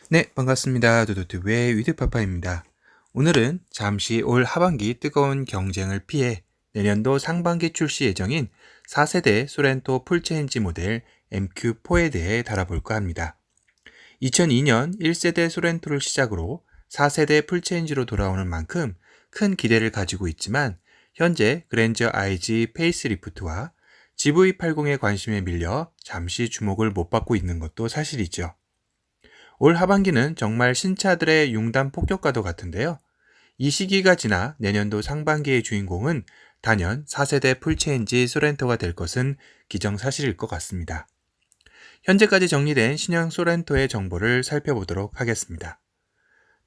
네, 반갑습니다. 두두튜브의 위드파파입니다. 오늘은 잠시 올 하반기 뜨거운 경쟁을 피해 내년도 상반기 출시 예정인 4세대 소렌토 풀체인지 모델 MQ4에 대해 다뤄볼까 합니다. 2002년 1세대 소렌토를 시작으로 4세대 풀체인지로 돌아오는 만큼 큰 기대를 가지고 있지만 현재 그랜저 IG 페이스리프트와 GV80의 관심에 밀려 잠시 주목을 못 받고 있는 것도 사실이죠. 올 하반기는 정말 신차들의 융단 폭격과도 같은데요. 이 시기가 지나 내년도 상반기의 주인공은 단연 4세대 풀체인지 소렌토가 될 것은 기정사실일 것 같습니다. 현재까지 정리된 신형 소렌토의 정보를 살펴보도록 하겠습니다.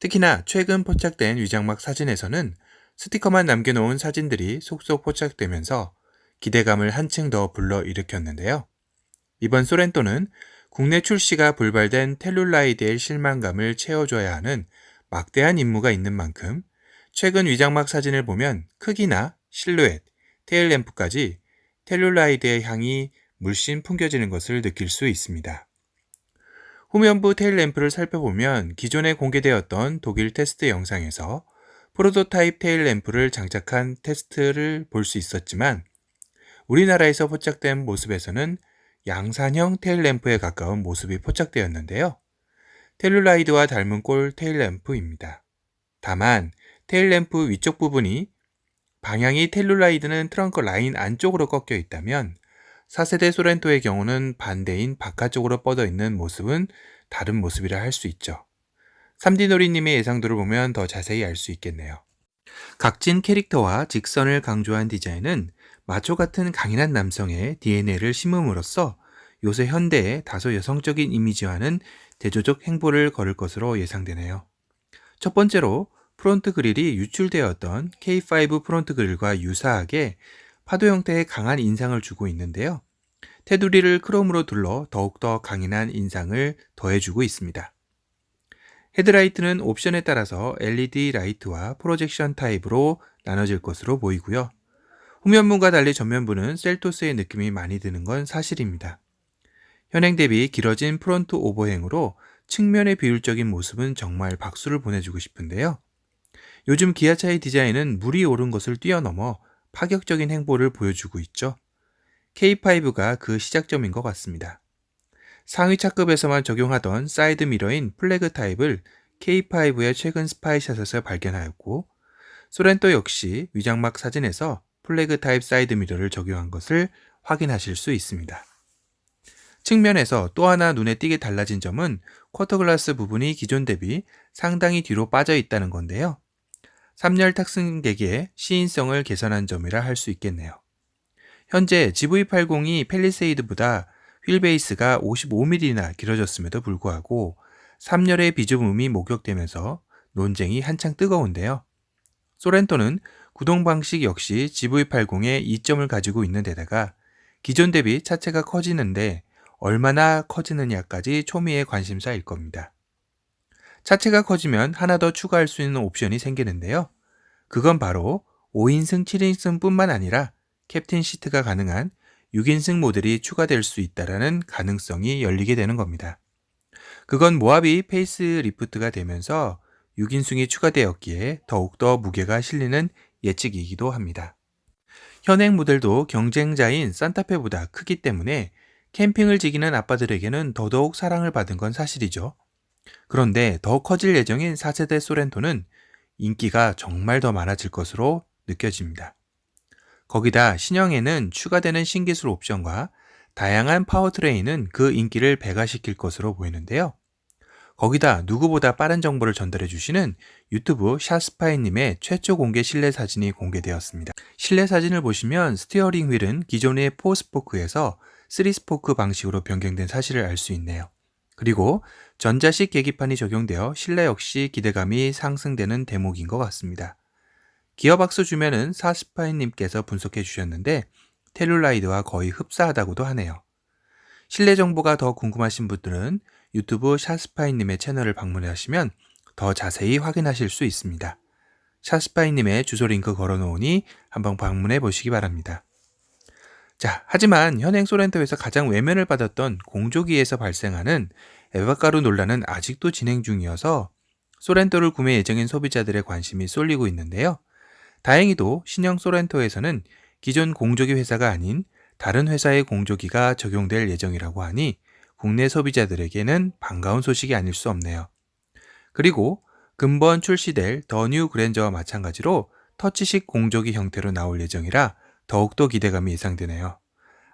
특히나 최근 포착된 위장막 사진에서는 스티커만 남겨놓은 사진들이 속속 포착되면서 기대감을 한층 더 불러일으켰는데요. 이번 소렌토는 국내 출시가 불발된 텔룰라이드의 실망감을 채워줘야 하는 막대한 임무가 있는 만큼 최근 위장막 사진을 보면 크기나 실루엣, 테일램프까지 텔룰라이드의 향이 물씬 풍겨지는 것을 느낄 수 있습니다. 후면부 테일램프를 살펴보면 기존에 공개되었던 독일 테스트 영상에서 프로토타입 테일램프를 장착한 테스트를 볼 수 있었지만 우리나라에서 포착된 모습에서는 양산형 테일램프에 가까운 모습이 포착되었는데요. 텔룰라이드와 닮은 꼴 테일램프입니다. 다만 테일램프 위쪽 부분이 방향이 텔룰라이드는 트렁크 라인 안쪽으로 꺾여 있다면 4세대 소렌토의 경우는 반대인 바깥쪽으로 뻗어 있는 모습은 다른 모습이라 할 수 있죠. 3D 놀이님의 예상도를 보면 더 자세히 알 수 있겠네요. 각진 캐릭터와 직선을 강조한 디자인은 마초 같은 강인한 남성의 DNA를 심음으로써 요새 현대의 다소 여성적인 이미지와는 대조적 행보를 걸을 것으로 예상되네요. 첫 번째로 프론트 그릴이 유출되었던 K5 프론트 그릴과 유사하게 파도 형태의 강한 인상을 주고 있는데요. 테두리를 크롬으로 둘러 더욱더 강인한 인상을 더해주고 있습니다. 헤드라이트는 옵션에 따라서 LED 라이트와 프로젝션 타입으로 나눠질 것으로 보이고요. 후면부가 달리 전면부는 셀토스의 느낌이 많이 드는 건 사실입니다. 현행 대비 길어진 프론트 오버행으로 측면의 비율적인 모습은 정말 박수를 보내주고 싶은데요. 요즘 기아차의 디자인은 물이 오른 것을 뛰어넘어 파격적인 행보를 보여주고 있죠. K5가 그 시작점인 것 같습니다. 상위 차급에서만 적용하던 사이드 미러인 플래그 타입을 K5의 최근 스파이샷에서 발견하였고 소렌토 역시 위장막 사진에서 플래그 타입 사이드 미러를 적용한 것을 확인하실 수 있습니다. 측면에서 또 하나 눈에 띄게 달라진 점은 쿼터글라스 부분이 기존 대비 상당히 뒤로 빠져 있다는 건데요. 3열 탑승객의 시인성을 개선한 점이라 할 수 있겠네요. 현재 GV80이 팰리세이드보다 휠베이스가 55mm나 길어졌음에도 불구하고 3열의 비조음이 목격되면서 논쟁이 한창 뜨거운데요. 소렌토는 구동 방식 역시 GV80의 이점을 가지고 있는 데다가 기존 대비 차체가 커지는데 얼마나 커지느냐까지 초미의 관심사일 겁니다. 차체가 커지면 하나 더 추가할 수 있는 옵션이 생기는데요. 그건 바로 5인승, 7인승 뿐만 아니라 캡틴 시트가 가능한 6인승 모델이 추가될 수 있다는 가능성이 열리게 되는 겁니다. 그건 모하비 페이스 리프트가 되면서 6인승이 추가되었기에 더욱더 무게가 실리는 예측이기도 합니다. 현행 모델도 경쟁자인 산타페보다 크기 때문에 캠핑을 즐기는 아빠들에게는 더더욱 사랑을 받은 건 사실이죠. 그런데 더 커질 예정인 4세대 소렌토는 인기가 정말 더 많아질 것으로 느껴집니다. 거기다 신형에는 추가되는 신기술 옵션과 다양한 파워트레인은 그 인기를 배가시킬 것으로 보이는데요. 거기다 누구보다 빠른 정보를 전달해 주시는 유튜브 샷스파이님의 최초 공개 실내 사진이 공개되었습니다. 실내 사진을 보시면 스티어링 휠은 기존의 4스포크에서 3스포크 방식으로 변경된 사실을 알 수 있네요. 그리고 전자식 계기판이 적용되어 실내 역시 기대감이 상승되는 대목인 것 같습니다. 기어박스 주면은 사스파이님께서 분석해 주셨는데 텔룰라이드와 거의 흡사하다고도 하네요. 실내 정보가 더 궁금하신 분들은 유튜브 샷스파이님의 채널을 방문하시면 더 자세히 확인하실 수 있습니다. 샷스파이님의 주소 링크 걸어놓으니 한번 방문해 보시기 바랍니다. 자, 하지만 현행 소렌토에서 가장 외면을 받았던 공조기에서 발생하는 에바가루 논란은 아직도 진행 중이어서 소렌토를 구매 예정인 소비자들의 관심이 쏠리고 있는데요. 다행히도 신형 소렌토에서는 기존 공조기 회사가 아닌 다른 회사의 공조기가 적용될 예정이라고 하니 국내 소비자들에게는 반가운 소식이 아닐 수 없네요. 그리고 근본 출시될 더 뉴 그랜저와 마찬가지로 터치식 공조기 형태로 나올 예정이라 더욱더 기대감이 예상되네요.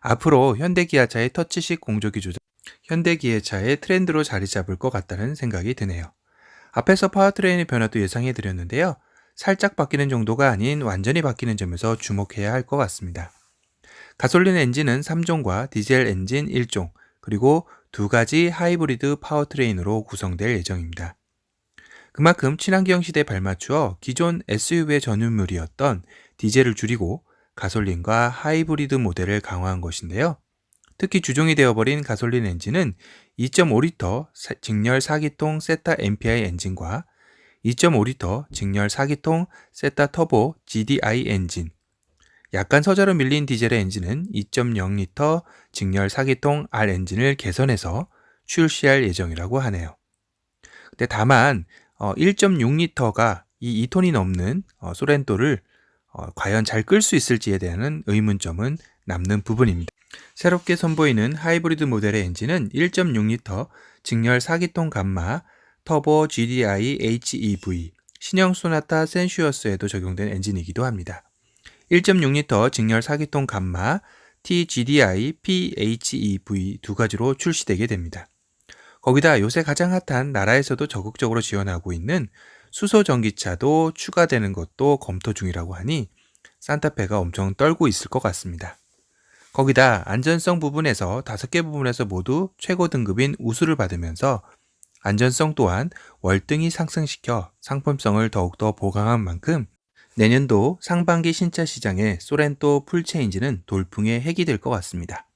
앞으로 현대기아차의 터치식 공조기 조작, 현대기아차의 트렌드로 자리 잡을 것 같다는 생각이 드네요. 앞에서 파워트레인의 변화도 예상해 드렸는데요. 살짝 바뀌는 정도가 아닌 완전히 바뀌는 점에서 주목해야 할 것 같습니다. 가솔린 엔진은 3종과 디젤 엔진 1종, 그리고 2가지 하이브리드 파워트레인으로 구성될 예정입니다. 그만큼 친환경 시대에 발맞추어 기존 SUV의 전유물이었던 디젤을 줄이고 가솔린과 하이브리드 모델을 강화한 것인데요. 특히 주종이 되어버린 가솔린 엔진은 2.5리터 직렬 4기통 세타 MPI 엔진과 2.5리터 직렬 4기통 세타 터보 GDI 엔진, 약간 서자로 밀린 디젤의 엔진은 2.0리터 직렬 4기통 R 엔진을 개선해서 출시할 예정이라고 하네요. 근데 다만 1.6리터가 이 2톤이 넘는 소렌토를 과연 잘 끌 수 있을지에 대한 의문점은 남는 부분입니다. 새롭게 선보이는 하이브리드 모델의 엔진은 1.6리터 직렬 4기통 감마 터보 GDI HEV, 신형 소나타 센슈어스에도 적용된 엔진이기도 합니다. 1.6리터 직렬 4기통 감마 TGDI PHEV 2가지로 출시되게 됩니다. 거기다 요새 가장 핫한 나라에서도 적극적으로 지원하고 있는 수소 전기차도 추가되는 것도 검토 중이라고 하니 산타페가 엄청 떨고 있을 것 같습니다. 거기다 안전성 부분에서 5개 부분에서 모두 최고 등급인 우수를 받으면서 안전성 또한 월등히 상승시켜 상품성을 더욱더 보강한 만큼 내년도 상반기 신차 시장에 소렌토 풀체인지는 돌풍의 핵이 될 것 같습니다.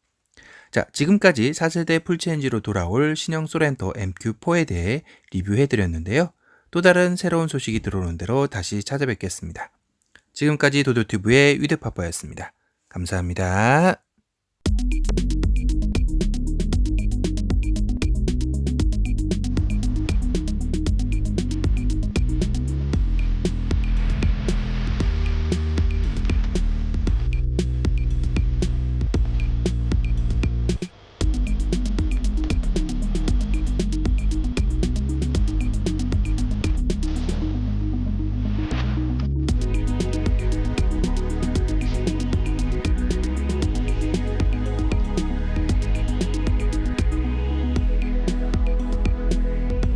자, 지금까지 4세대 풀체인지로 돌아올 신형 소렌토 MQ4에 대해 리뷰해드렸는데요. 또 다른 새로운 소식이 들어오는 대로 다시 찾아뵙겠습니다. 지금까지 도도튜브의 위드파파였습니다. 감사합니다.